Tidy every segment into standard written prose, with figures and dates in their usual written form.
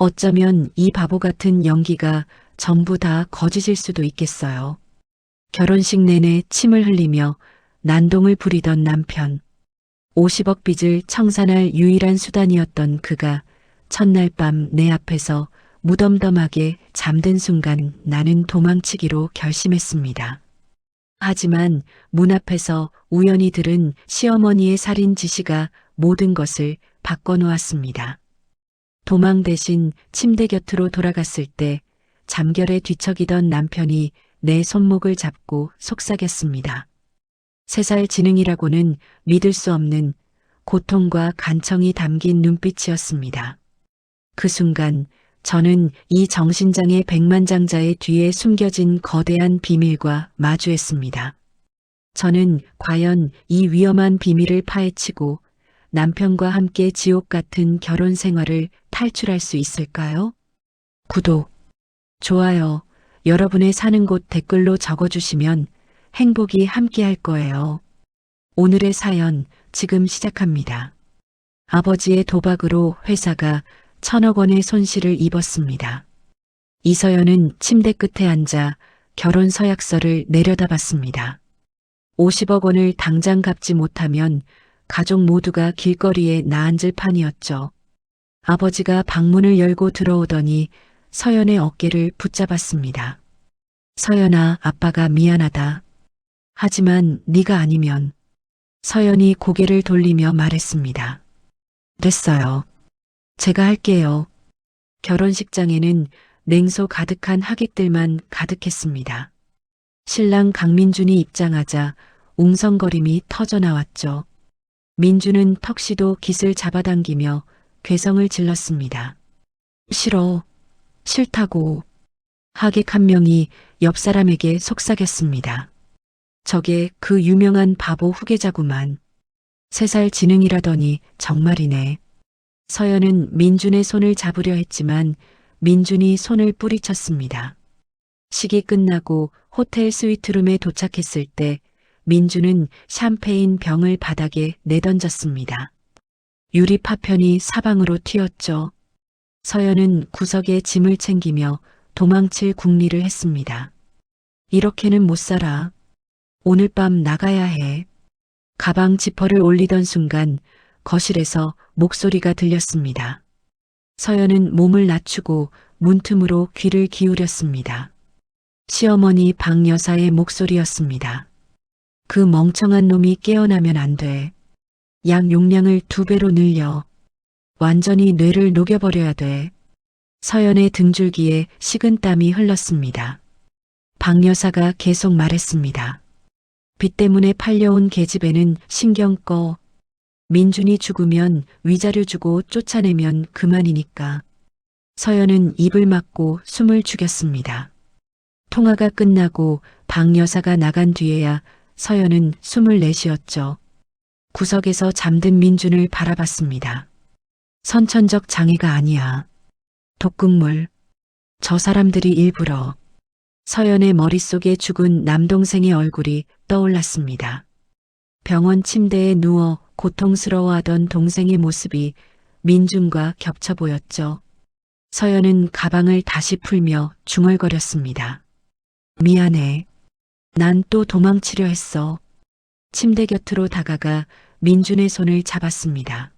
어쩌면 이 바보 같은 연기가 전부 다 거짓일 수도 있겠어요. 결혼식 내내 침을 흘리며 난동을 부리던 남편. 50억 빚을 청산할 유일한 수단이었던 그가 첫날 밤 내 앞에서 무덤덤하게 잠든 순간 나는 도망치기로 결심했습니다. 하지만 문 앞에서 우연히 들은 시어머니의 살인 지시가 모든 것을 바꿔놓았습니다. 도망 대신 침대 곁으로 돌아갔을 때 잠결에 뒤척이던 남편이 내 손목을 잡고 속삭였습니다. 3살 지능이라고는 믿을 수 없는 고통과 간청이 담긴 눈빛이었습니다. 그 순간 저는 이 정신장애 백만장자의 뒤에 숨겨진 거대한 비밀과 마주했습니다. 저는 과연 이 위험한 비밀을 파헤치고 남편과 함께 지옥 같은 결혼 생활을 탈출할 수 있을까요? 구독, 좋아요, 여러분의 사는 곳 댓글로 적어주시면 행복이 함께할 거예요. 오늘의 사연 지금 시작합니다. 아버지의 도박으로 회사가 1,000억 원의 손실을 입었습니다. 이서연은 침대 끝에 앉아 결혼 서약서를 내려다봤습니다. 50억 원을 당장 갚지 못하면 가족 모두가 길거리에 나앉을 판이었죠. 아버지가 방문을 열고 들어오더니 서연의 어깨를 붙잡았습니다. 서연아, 아빠가 미안하다. 하지만 네가 아니면. 서연이 고개를 돌리며 말했습니다. 됐어요. 제가 할게요. 결혼식장에는 냉소 가득한 하객들만 가득했습니다. 신랑 강민준이 입장하자 웅성거림이 터져나왔죠. 민준은 턱시도 깃을 잡아당기며 괴성을 질렀습니다. 싫어. 싫다고. 하객 한 명이 옆 사람에게 속삭였습니다. 저게 그 유명한 바보 후계자구만. 3살 지능이라더니 정말이네. 서연은 민준의 손을 잡으려 했지만 민준이 손을 뿌리쳤습니다. 식이 끝나고 호텔 스위트룸에 도착했을 때 민준은 샴페인 병을 바닥에 내던졌습니다. 유리 파편이 사방으로 튀었죠. 서연은 구석에 짐을 챙기며 도망칠 궁리를 했습니다. 이렇게는 못 살아. 오늘 밤 나가야 해. 가방 지퍼를 올리던 순간 거실에서 목소리가 들렸습니다. 서연은 몸을 낮추고 문틈으로 귀를 기울였습니다. 시어머니 박 여사의 목소리였습니다. 그 멍청한 놈이 깨어나면 안 돼. 약 용량을 2배로 늘려. 완전히 뇌를 녹여버려야 돼. 서연의 등줄기에 식은땀이 흘렀습니다. 박 여사가 계속 말했습니다. 빚 때문에 팔려온 계집애는 신경 꺼. 민준이 죽으면 위자료 주고 쫓아내면 그만이니까. 서연은 입을 막고 숨을 죽였습니다. 통화가 끝나고 박 여사가 나간 뒤에야 서연은 숨을 내쉬었죠. 구석에서 잠든 민준을 바라봤습니다. 선천적 장애가 아니야. 독극물. 저 사람들이 일부러. 서연의 머릿속에 죽은 남동생의 얼굴이 떠올랐습니다. 병원 침대에 누워 고통스러워하던 동생의 모습이 민준과 겹쳐 보였죠. 서연은 가방을 다시 풀며 중얼거렸습니다. 미안해. 난 또 도망치려 했어. 침대 곁으로 다가가 민준의 손을 잡았습니다.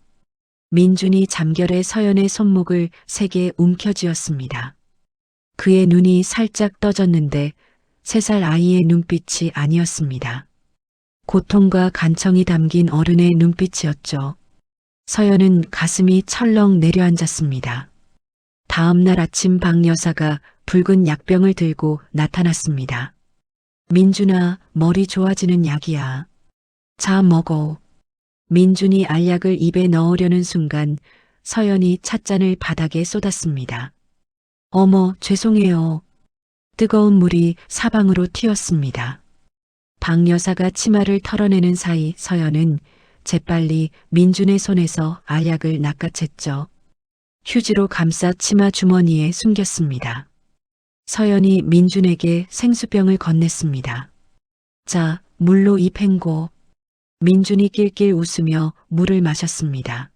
민준이 잠결에 서연의 손목을 세게 움켜쥐었습니다. 그의 눈이 살짝 떠졌는데 3살 아이의 눈빛이 아니었습니다. 고통과 간청이 담긴 어른의 눈빛이었죠. 서연은 가슴이 철렁 내려앉았습니다. 다음 날 아침 박 여사가 붉은 약병을 들고 나타났습니다. 민준아, 머리 좋아지는 약이야. 자, 먹어. 민준이 알약을 입에 넣으려는 순간 서연이 찻잔을 바닥에 쏟았습니다. 어머, 죄송해요. 뜨거운 물이 사방으로 튀었습니다. 박 여사가 치마를 털어내는 사이 서연은 재빨리 민준의 손에서 알약을 낚아챘죠. 휴지로 감싸 치마 주머니에 숨겼습니다. 서연이 민준에게 생수병을 건넸습니다. 자, 물로 입 헹궈. 민준이 낄낄 웃으며 물을 마셨습니다.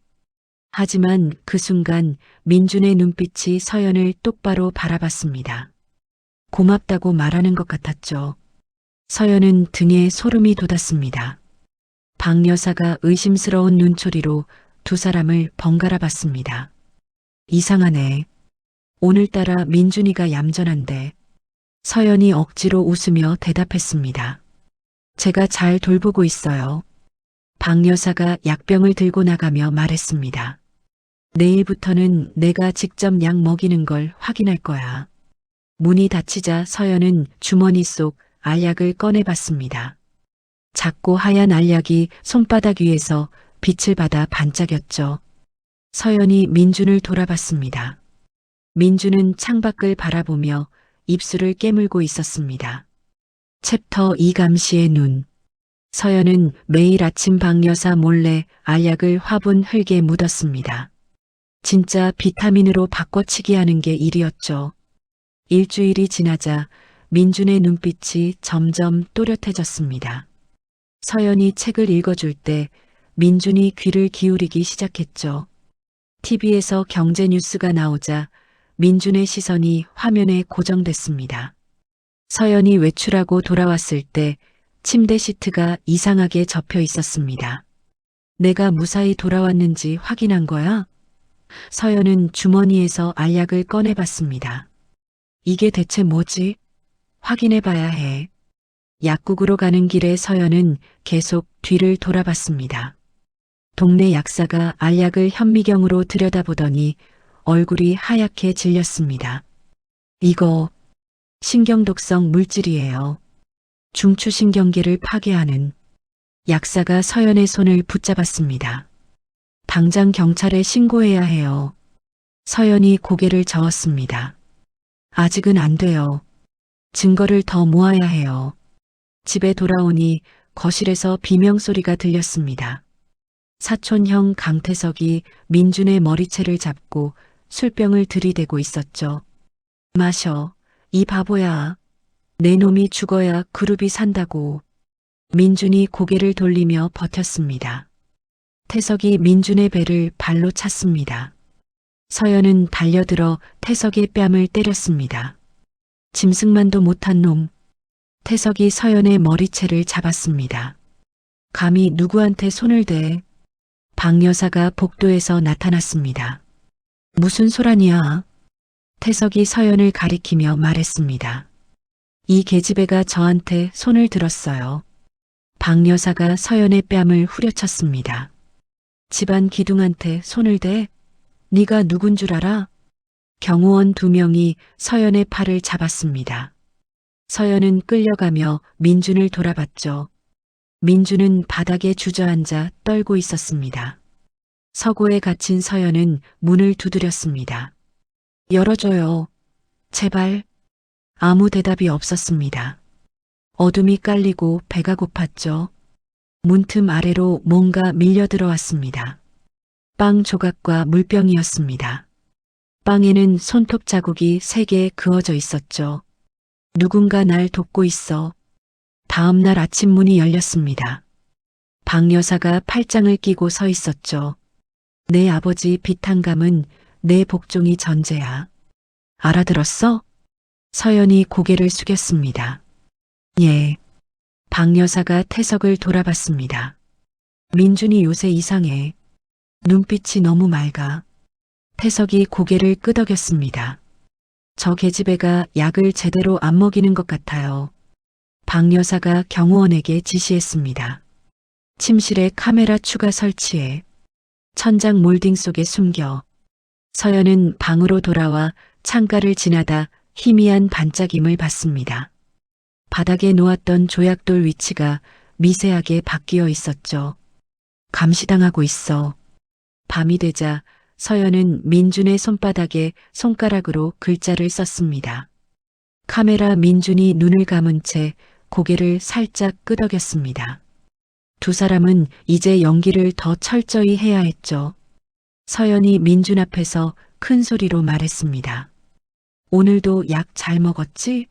하지만 그 순간 민준의 눈빛이 서연을 똑바로 바라봤습니다. 고맙다고 말하는 것 같았죠. 서연은 등에 소름이 돋았습니다. 박 여사가 의심스러운 눈초리로 두 사람을 번갈아 봤습니다. 이상하네. 오늘따라 민준이가 얌전한데. 서연이 억지로 웃으며 대답했습니다. 제가 잘 돌보고 있어요. 박 여사가 약병을 들고 나가며 말했습니다. 내일부터는 내가 직접 약 먹이는 걸 확인할 거야. 문이 닫히자 서연은 주머니 속 알약을 꺼내봤습니다. 작고 하얀 알약이 손바닥 위에서 빛을 받아 반짝였죠. 서연이 민준을 돌아봤습니다. 민준은 창밖을 바라보며 입술을 깨물고 있었습니다. 챕터 이감시의 눈. 서연은 매일 아침 박 여사 몰래 알약을 화분 흙에 묻었습니다. 진짜 비타민으로 바꿔치기 하는 게 일이었죠. 일주일이 지나자 민준의 눈빛이 점점 또렷해졌습니다. 서연이 책을 읽어줄 때 민준이 귀를 기울이기 시작했죠. TV에서 경제 뉴스가 나오자 민준의 시선이 화면에 고정됐습니다. 서연이 외출하고 돌아왔을 때 침대 시트가 이상하게 접혀 있었습니다. 내가 무사히 돌아왔는지 확인한 거야? 서연은 주머니에서 알약을 꺼내봤습니다. 이게 대체 뭐지? 확인해봐야 해. 약국으로 가는 길에 서연은 계속 뒤를 돌아봤습니다. 동네 약사가 알약을 현미경으로 들여다보더니 얼굴이 하얗게 질렸습니다. 이거 신경독성 물질이에요. 중추신경계를 파괴하는. 약사가 서연의 손을 붙잡았습니다. 당장 경찰에 신고해야 해요. 서연이 고개를 저었습니다. 아직은 안 돼요. 증거를 더 모아야 해요. 집에 돌아오니 거실에서 비명소리가 들렸습니다. 사촌형 강태석이 민준의 머리채를 잡고 술병을 들이대고 있었죠. 마셔. 이 바보야. 내 놈이 죽어야 그룹이 산다고. 민준이 고개를 돌리며 버텼습니다. 태석이 민준의 배를 발로 찼습니다. 서연은 달려들어 태석의 뺨을 때렸습니다. 짐승만도 못한 놈. 태석이 서연의 머리채를 잡았습니다. 감히 누구한테 손을 대? 박 여사가 복도에서 나타났습니다. 무슨 소란이야? 태석이 서연을 가리키며 말했습니다. 이 계집애가 저한테 손을 들었어요. 박 여사가 서연의 뺨을 후려쳤습니다. 집안 기둥한테 손을 대? 네가 누군 줄 알아? 경호원 2명이 서연의 팔을 잡았습니다. 서연은 끌려가며 민준을 돌아봤죠. 민준은 바닥에 주저앉아 떨고 있었습니다. 서고에 갇힌 서연은 문을 두드렸습니다. 열어줘요. 제발. 아무 대답이 없었습니다. 어둠이 깔리고 배가 고팠죠. 문틈 아래로 뭔가 밀려 들어왔습니다. 빵 조각과 물병이었습니다. 빵에는 손톱 자국이 3개 그어져 있었죠. 누군가 날 돕고 있어. 다음 날 아침 문이 열렸습니다. 박 여사가 팔짱을 끼고 서 있었죠. 내 아버지 비탄감은 내 복종이 전제야. 알아들었어? 서연이 고개를 숙였습니다. 예. 박 여사가 태석을 돌아봤습니다. 민준이 요새 이상해. 눈빛이 너무 맑아. 태석이 고개를 끄덕였습니다. 저 계집애가 약을 제대로 안 먹이는 것 같아요. 박 여사가 경호원에게 지시했습니다. 침실에 카메라 추가 설치해. 천장 몰딩 속에 숨겨. 서연은 방으로 돌아와 창가를 지나다 희미한 반짝임을 봤습니다. 바닥에 놓았던 조약돌 위치가 미세하게 바뀌어 있었죠. 감시당하고 있어. 밤이 되자 서연은 민준의 손바닥에 손가락으로 글자를 썼습니다. 카메라 민준이 눈을 감은 채 고개를 살짝 끄덕였습니다. 두 사람은 이제 연기를 더 철저히 해야 했죠. 서연이 민준 앞에서 큰 소리로 말했습니다. 오늘도 약 잘 먹었지?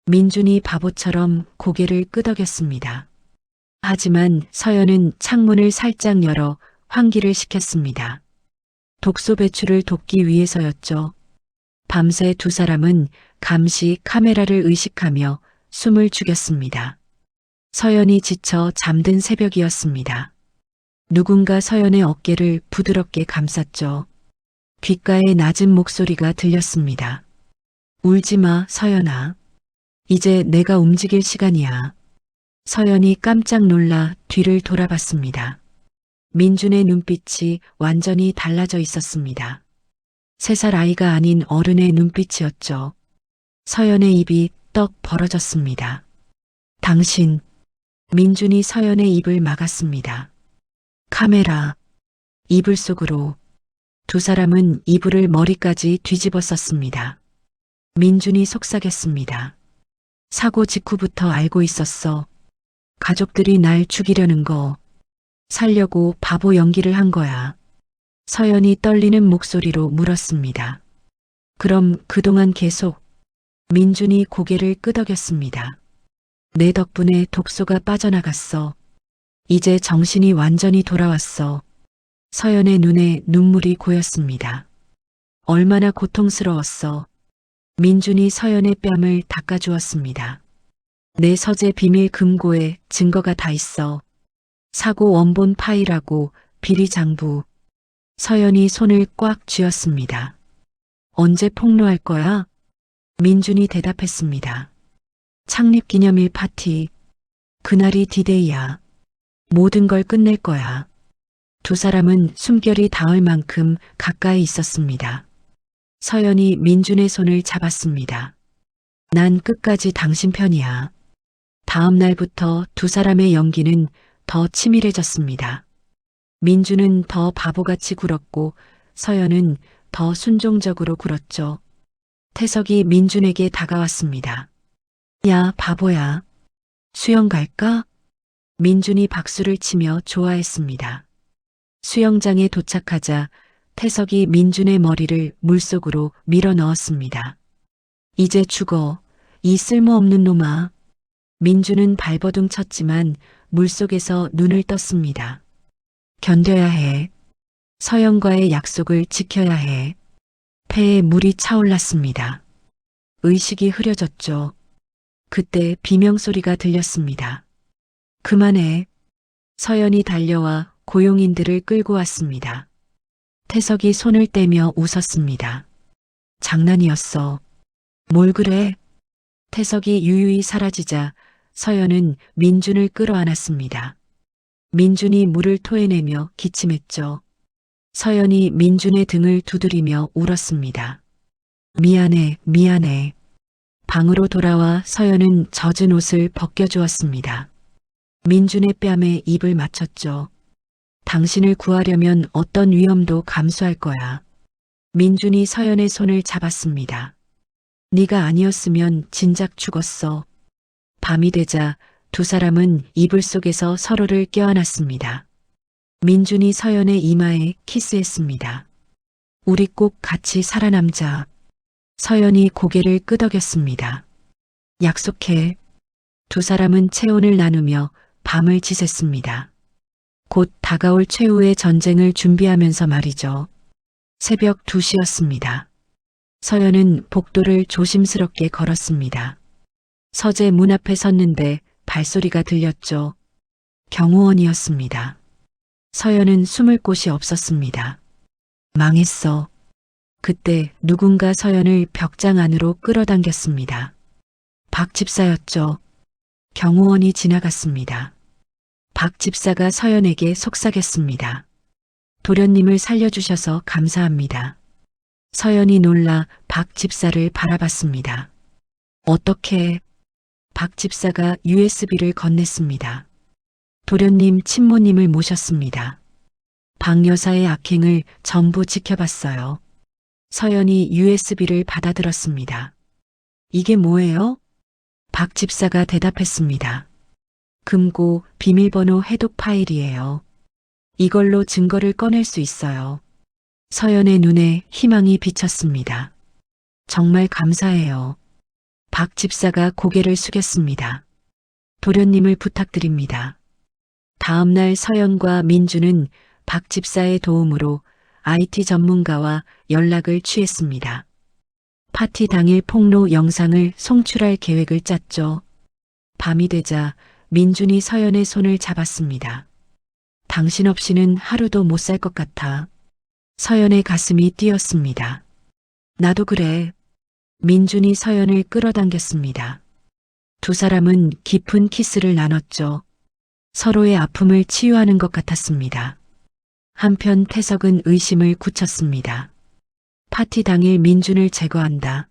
민준이 바보처럼 고개를 끄덕였습니다. 하지만 서연은 창문을 살짝 열어 환기를 시켰습니다. 독소 배출을 돕기 위해서였죠. 밤새 두 사람은 감시 카메라를 의식하며 숨을 죽였습니다. 서연이 지쳐 잠든 새벽이었습니다. 누군가 서연의 어깨를 부드럽게 감쌌죠. 귓가에 낮은 목소리가 들렸습니다. 울지 마, 서연아. 이제 내가 움직일 시간이야. 서연이 깜짝 놀라 뒤를 돌아봤습니다. 민준의 눈빛이 완전히 달라져 있었습니다. 3살 아이가 아닌 어른의 눈빛이었죠. 서연의 입이 떡 벌어졌습니다. 당신, 민준이 서연의 입을 막았습니다. 카메라, 이불 속으로. 두 사람은 이불을 머리까지 뒤집어 썼습니다. 민준이 속삭였습니다. 사고 직후부터 알고 있었어. 가족들이 날 죽이려는 거. 살려고 바보 연기를 한 거야. 서연이 떨리는 목소리로 물었습니다. 그럼 그동안 계속. 민준이 고개를 끄덕였습니다. 내 덕분에 독소가 빠져나갔어. 이제 정신이 완전히 돌아왔어. 서연의 눈에 눈물이 고였습니다. 얼마나 고통스러웠어. 민준이 서연의 뺨을 닦아주었습니다. 내 서재 비밀 금고에 증거가 다 있어. 사고 원본 파일하고 비리 장부. 서연이 손을 꽉 쥐었습니다. 언제 폭로할 거야? 민준이 대답했습니다. 창립기념일 파티. 그날이 디데이야. 모든 걸 끝낼 거야. 두 사람은 숨결이 닿을 만큼 가까이 있었습니다. 서연이 민준의 손을 잡았습니다. 난 끝까지 당신 편이야. 다음 날부터 두 사람의 연기는 더 치밀해졌습니다. 민준은 더 바보같이 굴었고 서연은 더 순종적으로 굴었죠. 태석이 민준에게 다가왔습니다. 야, 바보야. 수영 갈까? 민준이 박수를 치며 좋아했습니다. 수영장에 도착하자 태석이 민준의 머리를 물속으로 밀어 넣었습니다. 이제 죽어, 이 쓸모없는 놈아. 민준은 발버둥 쳤지만 물속에서 눈을 떴습니다. 견뎌야 해. 서연과의 약속을 지켜야 해. 폐에 물이 차올랐습니다. 의식이 흐려졌죠. 그때 비명소리가 들렸습니다. 그만해. 서연이 달려와 고용인들을 끌고 왔습니다. 태석이 손을 떼며 웃었습니다. 장난이었어. 뭘 그래? 태석이 유유히 사라지자 서연은 민준을 끌어안았습니다. 민준이 물을 토해내며 기침했죠. 서연이 민준의 등을 두드리며 울었습니다. 미안해, 미안해. 방으로 돌아와 서연은 젖은 옷을 벗겨주었습니다. 민준의 뺨에 입을 맞췄죠. 당신을 구하려면 어떤 위험도 감수할 거야. 민준이 서연의 손을 잡았습니다. 네가 아니었으면 진작 죽었어. 밤이 되자 두 사람은 이불 속에서 서로를 껴안았습니다. 민준이 서연의 이마에 키스했습니다. 우리 꼭 같이 살아남자. 서연이 고개를 끄덕였습니다. 약속해. 두 사람은 체온을 나누며 밤을 지샜습니다. 곧 다가올 최후의 전쟁을 준비하면서 말이죠. 새벽 2시였습니다. 서연은 복도를 조심스럽게 걸었습니다. 서재 문 앞에 섰는데 발소리가 들렸죠. 경호원이었습니다. 서연은 숨을 곳이 없었습니다. 망했어. 그때 누군가 서연을 벽장 안으로 끌어당겼습니다. 박 집사였죠. 경호원이 지나갔습니다. 박 집사가 서연에게 속삭였습니다. 도련님을 살려주셔서 감사합니다. 서연이 놀라 박 집사를 바라봤습니다. 어떻게? 박 집사가 USB를 건넸습니다. 도련님 친모님을 모셨습니다. 박 여사의 악행을 전부 지켜봤어요. 서연이 USB를 받아들었습니다. 이게 뭐예요? 박 집사가 대답했습니다. 금고 비밀번호 해독 파일이에요. 이걸로 증거를 꺼낼 수 있어요. 서연의 눈에 희망이 비쳤습니다. 정말 감사해요. 박 집사가 고개를 숙였습니다. 도련님을 부탁드립니다. 다음 날 서연과 민주는 박 집사의 도움으로 IT 전문가와 연락을 취했습니다. 파티 당일 폭로 영상을 송출할 계획을 짰죠. 밤이 되자 민준이 서연의 손을 잡았습니다. 당신 없이는 하루도 못 살 것 같아. 서연의 가슴이 뛰었습니다. 나도 그래. 민준이 서연을 끌어당겼습니다. 두 사람은 깊은 키스를 나눴죠. 서로의 아픔을 치유하는 것 같았습니다. 한편 태석은 의심을 굳혔습니다. 파티 당일 민준을 제거한다.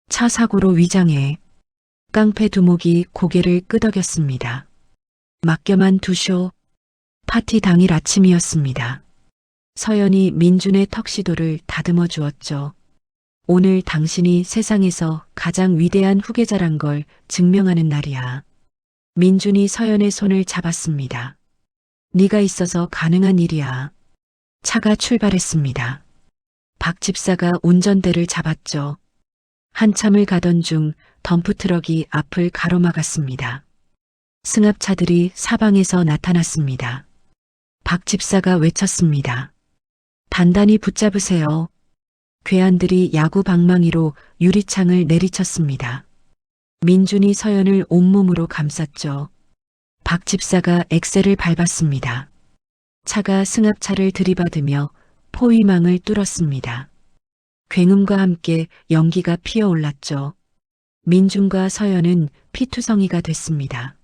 차 사고로 위장해. 깡패 두목이 고개를 끄덕였습니다. 맡겨만 두쇼. 파티 당일 아침이었습니다. 서연이 민준의 턱시도를 다듬어 주었죠. 오늘 당신이 세상에서 가장 위대한 후계자란 걸 증명하는 날이야. 민준이 서연의 손을 잡았습니다. 네가 있어서 가능한 일이야. 차가 출발했습니다. 박 집사가 운전대를 잡았죠. 한참을 가던 중 덤프트럭이 앞을 가로막았습니다. 승합차들이 사방에서 나타났습니다. 박 집사가 외쳤습니다. 단단히 붙잡으세요. 괴한들이 야구 방망이로 유리창을 내리쳤습니다. 민준이 서연을 온몸으로 감쌌죠. 박 집사가 엑셀을 밟았습니다. 차가 승합차를 들이받으며 포위망을 뚫었습니다. 굉음과 함께 연기가 피어올랐죠. 민준과 서연은 피투성이가 됐습니다.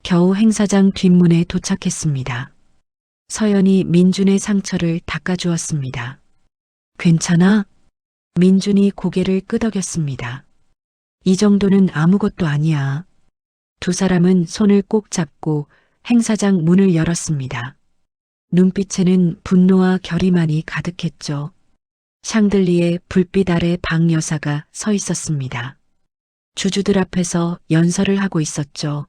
겨우 행사장 뒷문에 도착했습니다. 서연이 민준의 상처를 닦아주었습니다. 괜찮아? 민준이 고개를 끄덕였습니다. 이 정도는 아무것도 아니야. 두 사람은 손을 꼭 잡고 행사장 문을 열었습니다. 눈빛에는 분노와 결의만이 가득했죠. 샹들리에 불빛 아래 박 여사가 서 있었습니다. 주주들 앞에서 연설을 하고 있었죠.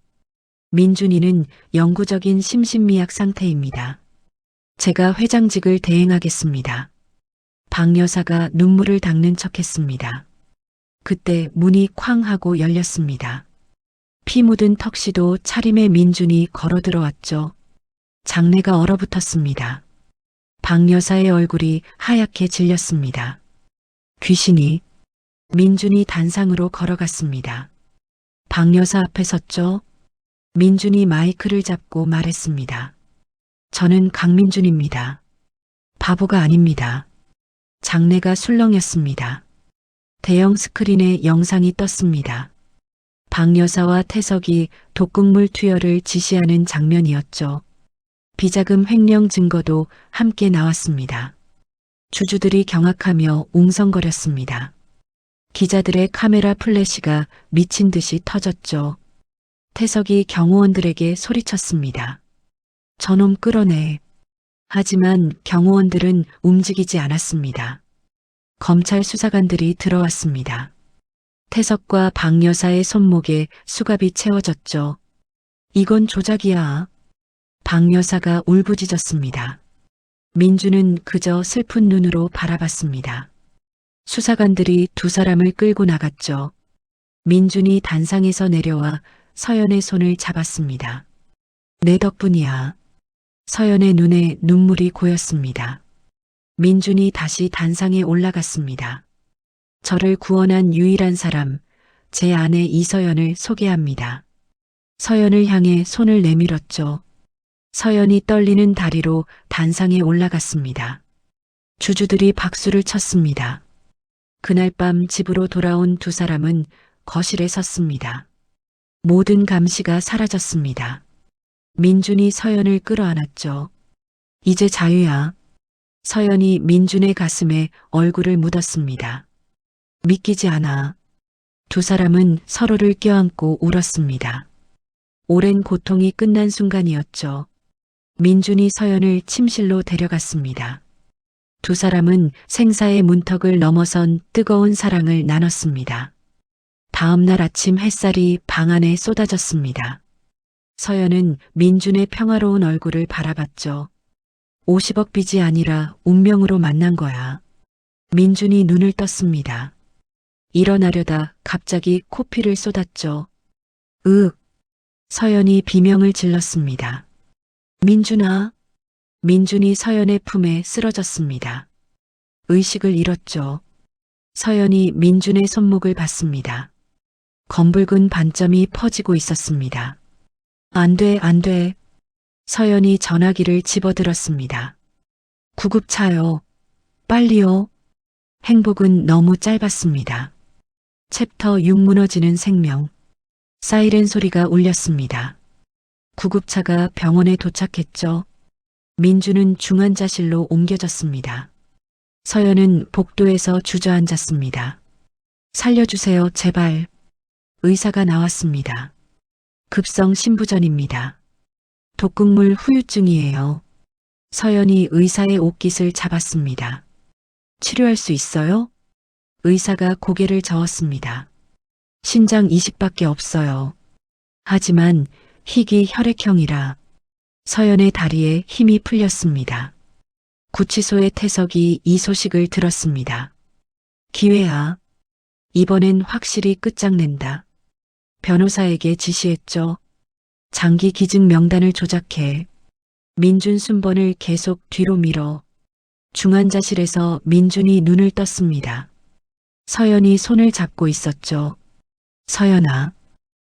민준이는 영구적인 심신미약 상태입니다. 제가 회장직을 대행하겠습니다. 박 여사가 눈물을 닦는 척했습니다. 그때 문이 쾅 하고 열렸습니다. 피 묻은 턱시도 차림의 민준이 걸어 들어왔죠. 장내가 얼어붙었습니다. 박 여사의 얼굴이 하얗게 질렸습니다. 귀신이. 민준이 단상으로 걸어갔습니다. 박 여사 앞에 섰죠. 민준이 마이크를 잡고 말했습니다. 저는 강민준입니다. 바보가 아닙니다. 장내가 술렁였습니다. 대형 스크린에 영상이 떴습니다. 박 여사와 태석이 독극물 투여를 지시하는 장면이었죠. 비자금 횡령 증거도 함께 나왔습니다. 주주들이 경악하며 웅성거렸습니다. 기자들의 카메라 플래시가 미친 듯이 터졌죠. 태석이 경호원들에게 소리쳤습니다. 저놈 끌어내. 하지만 경호원들은 움직이지 않았습니다. 검찰 수사관들이 들어왔습니다. 태석과 박 여사의 손목에 수갑이 채워졌죠. 이건 조작이야. 박 여사가 울부짖었습니다. 민주는 그저 슬픈 눈으로 바라봤습니다. 수사관들이 두 사람을 끌고 나갔죠. 민준이 단상에서 내려와 서연의 손을 잡았습니다. 내 덕분이야. 서연의 눈에 눈물이 고였습니다. 민준이 다시 단상에 올라갔습니다. 저를 구원한 유일한 사람, 제 아내 이서연을 소개합니다. 서연을 향해 손을 내밀었죠. 서연이 떨리는 다리로 단상에 올라갔습니다. 주주들이 박수를 쳤습니다. 그날 밤 집으로 돌아온 두 사람은 거실에 섰습니다. 모든 감시가 사라졌습니다. 민준이 서연을 끌어안았죠. 이제 자유야. 서연이 민준의 가슴에 얼굴을 묻었습니다. 믿기지 않아. 두 사람은 서로를 껴안고 울었습니다. 오랜 고통이 끝난 순간이었죠. 민준이 서연을 침실로 데려갔습니다. 두 사람은 생사의 문턱을 넘어선 뜨거운 사랑을 나눴습니다. 다음 날 아침 햇살이 방 안에 쏟아졌습니다. 서연은 민준의 평화로운 얼굴을 바라봤죠. 50억 빚이 아니라 운명으로 만난 거야. 민준이 눈을 떴습니다. 일어나려다 갑자기 코피를 쏟았죠. 으윽. 서연이 비명을 질렀습니다. 민준아. 민준이 서연의 품에 쓰러졌습니다. 의식을 잃었죠. 서연이 민준의 손목을 봤습니다. 검붉은 반점이 퍼지고 있었습니다. 안 돼, 안 돼. 서연이 전화기를 집어들었습니다. 구급차요. 빨리요. 행복은 너무 짧았습니다. 챕터 6 무너지는 생명. 사이렌 소리가 울렸습니다. 구급차가 병원에 도착했죠. 민주는 중환자실로 옮겨졌습니다. 서연은 복도에서 주저앉았습니다. 살려주세요, 제발. 의사가 나왔습니다. 급성 신부전입니다. 독극물 후유증이에요. 서연이 의사의 옷깃을 잡았습니다. 치료할 수 있어요? 의사가 고개를 저었습니다. 신장 이식밖에 없어요. 하지만 희귀 혈액형이라. 서연의 다리에 힘이 풀렸습니다. 구치소의 태석이 이 소식을 들었습니다. 기회야. 이번엔 확실히 끝장낸다. 변호사에게 지시했죠. 장기 기증 명단을 조작해. 민준 순번을 계속 뒤로 밀어. 중환자실에서 민준이 눈을 떴습니다. 서연이 손을 잡고 있었죠. 서연아.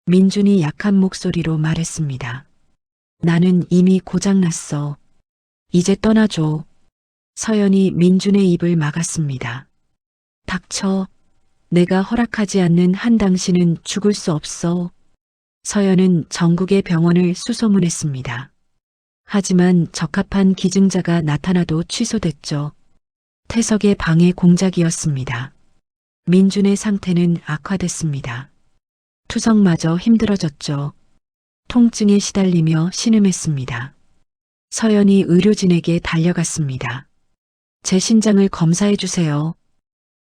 민준이 약한 목소리로 말했습니다. 나는 이미 고장났어. 이제 떠나줘. 서연이 민준의 입을 막았습니다. 닥쳐. 내가 허락하지 않는 한 당신은 죽을 수 없어. 서연은 전국의 병원을 수소문했습니다. 하지만 적합한 기증자가 나타나도 취소됐죠. 태석의 방해 공작이었습니다. 민준의 상태는 악화됐습니다. 투석마저 힘들어졌죠. 통증에 시달리며 신음했습니다. 서연이 의료진에게 달려갔습니다. 제 신장을 검사해 주세요.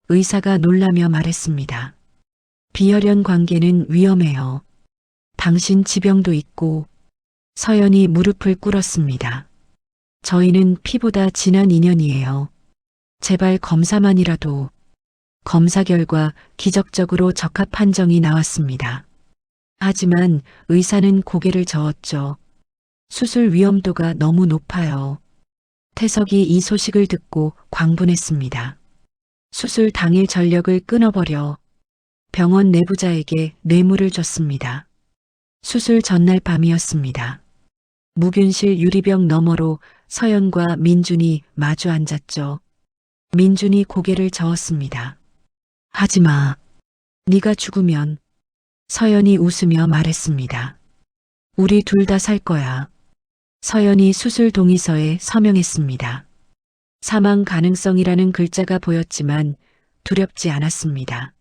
의사가 놀라며 말했습니다. 비혈연 관계는 위험해요. 당신 지병도 있고. 서연이 무릎을 꿇었습니다. 저희는 피보다 진한 인연이에요. 제발 검사만이라도. 검사 결과 기적적으로 적합 판정이 나왔습니다. 하지만 의사는 고개를 저었죠. 수술 위험도가 너무 높아요. 태석이 이 소식을 듣고 광분했습니다. 수술 당일 전력을 끊어버려 병원 내부자에게 뇌물을 줬습니다. 수술 전날 밤이었습니다. 무균실 유리병 너머로 서연과 민준이 마주 앉았죠. 민준이 고개를 저었습니다. 하지마. 네가 죽으면. 서연이 웃으며 말했습니다. 우리 둘 다 살 거야. 서연이 수술 동의서에 서명했습니다. 사망 가능성이라는 글자가 보였지만 두렵지 않았습니다.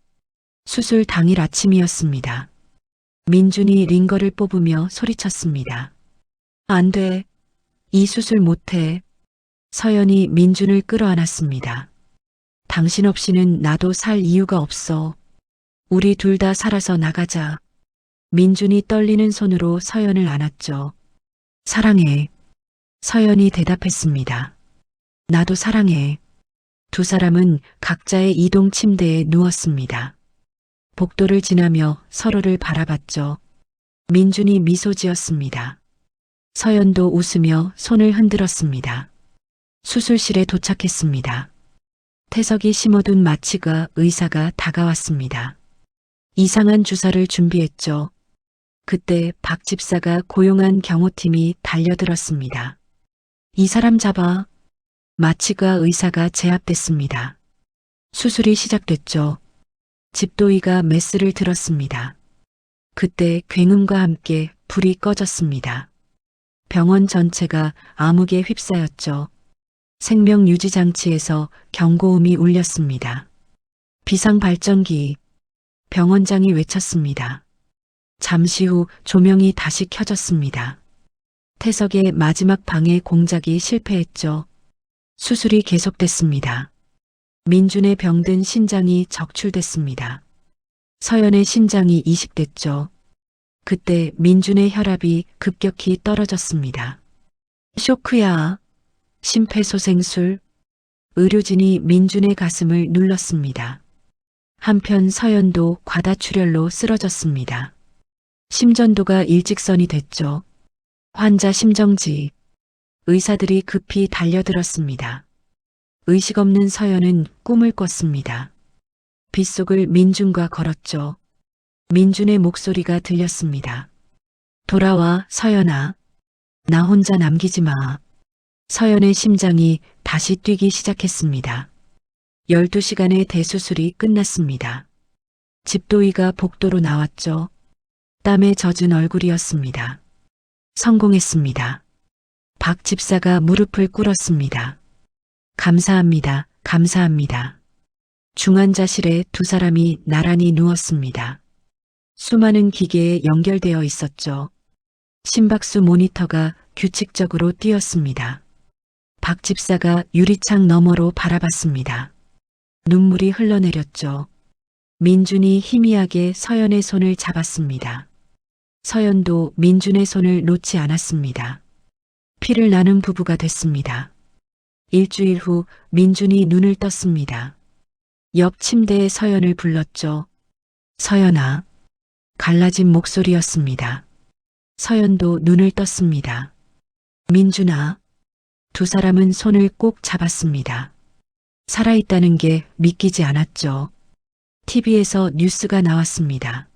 수술 당일 아침이었습니다. 민준이 링거를 뽑으며 소리쳤습니다. 안 돼. 이 수술 못해. 서연이 민준을 끌어안았습니다. 당신 없이는 나도 살 이유가 없어. 우리 둘 다 살아서 나가자. 민준이 떨리는 손으로 서연을 안았죠. 사랑해. 서연이 대답했습니다. 나도 사랑해. 두 사람은 각자의 이동 침대에 누웠습니다. 복도를 지나며 서로를 바라봤죠. 민준이 미소 지었습니다. 서연도 웃으며 손을 흔들었습니다. 수술실에 도착했습니다. 태석이 심어둔 마취가 의사가 다가왔습니다. 이상한 주사를 준비했죠. 그때 박 집사가 고용한 경호팀이 달려들었습니다. 이 사람 잡아. 마취가 의사가 제압됐습니다. 수술이 시작됐죠. 집도이가 메스를 들었습니다. 그때 굉음과 함께 불이 꺼졌습니다. 병원 전체가 암흑에 휩싸였죠. 생명유지장치에서 경고음이 울렸습니다. 비상발전기. 병원장이 외쳤습니다. 잠시 후 조명이 다시 켜졌습니다. 태석의 마지막 방해 공작이 실패했죠. 수술이 계속됐습니다. 민준의 병든 신장이 적출됐습니다. 서연의 신장이 이식됐죠. 그때 민준의 혈압이 급격히 떨어졌습니다. 쇼크야. 심폐소생술. 의료진이 민준의 가슴을 눌렀습니다. 한편 서연도 과다출혈로 쓰러졌습니다. 심전도가 일직선이 됐죠. 환자 심정지. 의사들이 급히 달려들었습니다. 의식 없는 서연은 꿈을 꿨습니다. 빗속을 민준과 걸었죠. 민준의 목소리가 들렸습니다. 돌아와, 서연아. 나 혼자 남기지 마. 서연의 심장이 다시 뛰기 시작했습니다. 12시간의 대수술이 끝났습니다. 집도이가 복도로 나왔죠. 땀에 젖은 얼굴이었습니다. 성공했습니다. 박 집사가 무릎을 꿇었습니다. 감사합니다. 감사합니다. 중환자실에 두 사람이 나란히 누웠습니다. 수많은 기계에 연결되어 있었죠. 심박수 모니터가 규칙적으로 뛰었습니다. 박 집사가 유리창 너머로 바라봤습니다. 눈물이 흘러내렸죠. 민준이 희미하게 서연의 손을 잡았습니다. 서연도 민준의 손을 놓지 않았습니다. 피를 나눈 부부가 됐습니다. 일주일 후 민준이 눈을 떴습니다. 옆 침대에 서연을 불렀죠. 서연아. 갈라진 목소리였습니다. 서연도 눈을 떴습니다. 민준아. 두 사람은 손을 꼭 잡았습니다. 살아있다는 게 믿기지 않았죠. TV에서 뉴스가 나왔습니다.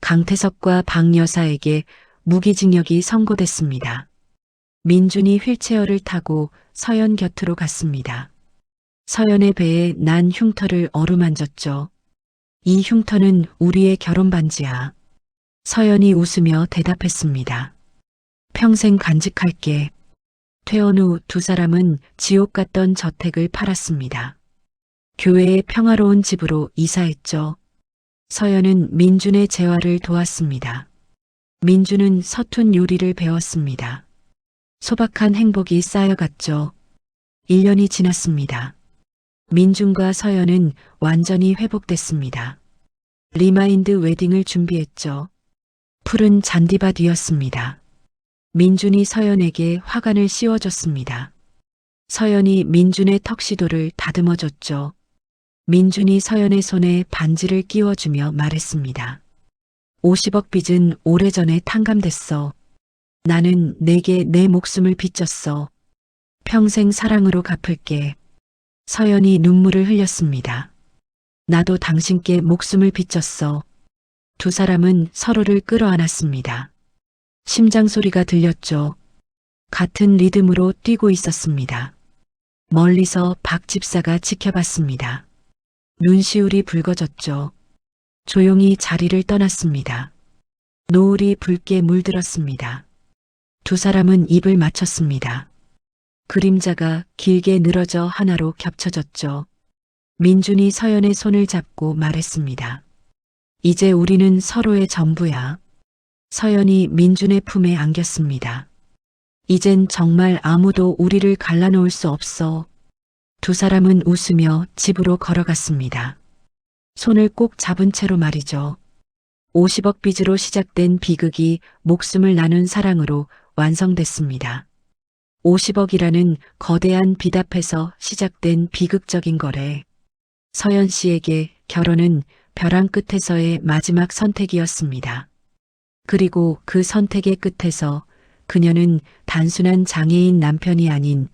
강태석과 박 여사에게 무기징역이 선고됐습니다. 민준이 휠체어를 타고 서연 곁으로 갔습니다. 서연의 배에 난 흉터를 어루만졌죠. 이 흉터는 우리의 결혼 반지야. 서연이 웃으며 대답했습니다. 평생 간직할게. 퇴원 후 두 사람은 지옥 같던 저택을 팔았습니다. 교회의 평화로운 집으로 이사했죠. 서연은 민준의 재활을 도왔습니다. 민준은 서툰 요리를 배웠습니다. 소박한 행복이 쌓여갔죠. 1년이 지났습니다. 민준과 서연은 완전히 회복됐습니다. 리마인드 웨딩을 준비했죠. 푸른 잔디밭이었습니다. 민준이 서연에게 화관을 씌워줬습니다. 서연이 민준의 턱시도를 다듬어줬죠. 민준이 서연의 손에 반지를 끼워주며 말했습니다. 50억 빚은 오래전에 탕감됐어. 나는 내게 내 목숨을 빚졌어. 평생 사랑으로 갚을게. 서연이 눈물을 흘렸습니다. 나도 당신께 목숨을 빚졌어. 두 사람은 서로를 끌어안았습니다. 심장 소리가 들렸죠. 같은 리듬으로 뛰고 있었습니다. 멀리서 박 집사가 지켜봤습니다. 눈시울이 붉어졌죠. 조용히 자리를 떠났습니다. 노을이 붉게 물들었습니다. 두 사람은 입을 맞췄습니다. 그림자가 길게 늘어져 하나로 겹쳐졌죠. 민준이 서연의 손을 잡고 말했습니다. 이제 우리는 서로의 전부야. 서연이 민준의 품에 안겼습니다. 이젠 정말 아무도 우리를 갈라놓을 수 없어. 두 사람은 웃으며 집으로 걸어갔습니다. 손을 꼭 잡은 채로 말이죠. 50억 빚으로 시작된 비극이 목숨을 나눈 사랑으로 완성됐습니다. 50억이라는 거대한 빚 앞에서 시작된 비극적인 거래. 서연 씨에게 결혼은 벼랑 끝에서의 마지막 선택이었습니다. 그리고 그 선택의 끝에서 그녀는 단순한 장애인 남편이 아닌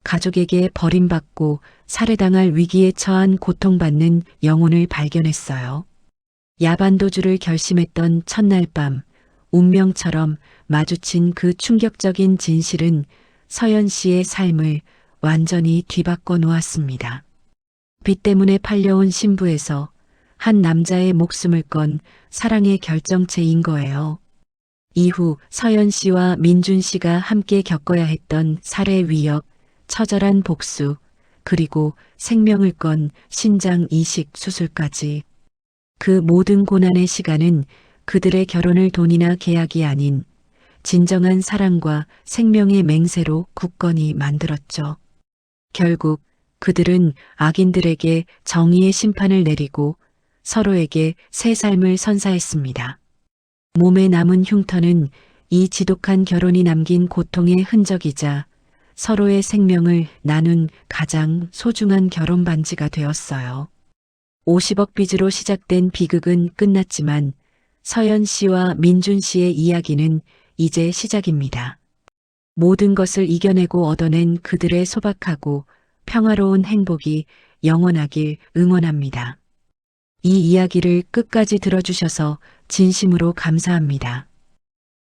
가족에게 버림받고 살해당할 위기에 처한 고통받는 영혼을 발견했어요. 야반도주를 결심했던 첫날 밤, 운명처럼 마주친 그 충격적인 진실은 서연 씨의 삶을 완전히 뒤바꿔 놓았습니다. 빚 때문에 팔려온 신부에서 한 남자의 목숨을 건 사랑의 결정체인 거예요. 이후 서연 씨와 민준 씨가 함께 겪어야 했던 살해 위협, 처절한 복수, 그리고 생명을 건 신장 이식 수술까지. 그 모든 고난의 시간은 그들의 결혼을 돈이나 계약이 아닌 진정한 사랑과 생명의 맹세로 굳건히 만들었죠. 결국 그들은 악인들에게 정의의 심판을 내리고 서로에게 새 삶을 선사했습니다. 몸에 남은 흉터는 이 지독한 결혼이 남긴 고통의 흔적이자 서로의 생명을 나눈 가장 소중한 결혼 반지가 되었어요. 50억 빚으로 시작된 비극은 끝났지만 서연 씨와 민준 씨의 이야기는 이제 시작입니다. 모든 것을 이겨내고 얻어낸 그들의 소박하고 평화로운 행복이 영원하길 응원합니다. 이 이야기를 끝까지 들어주셔서 진심으로 감사합니다.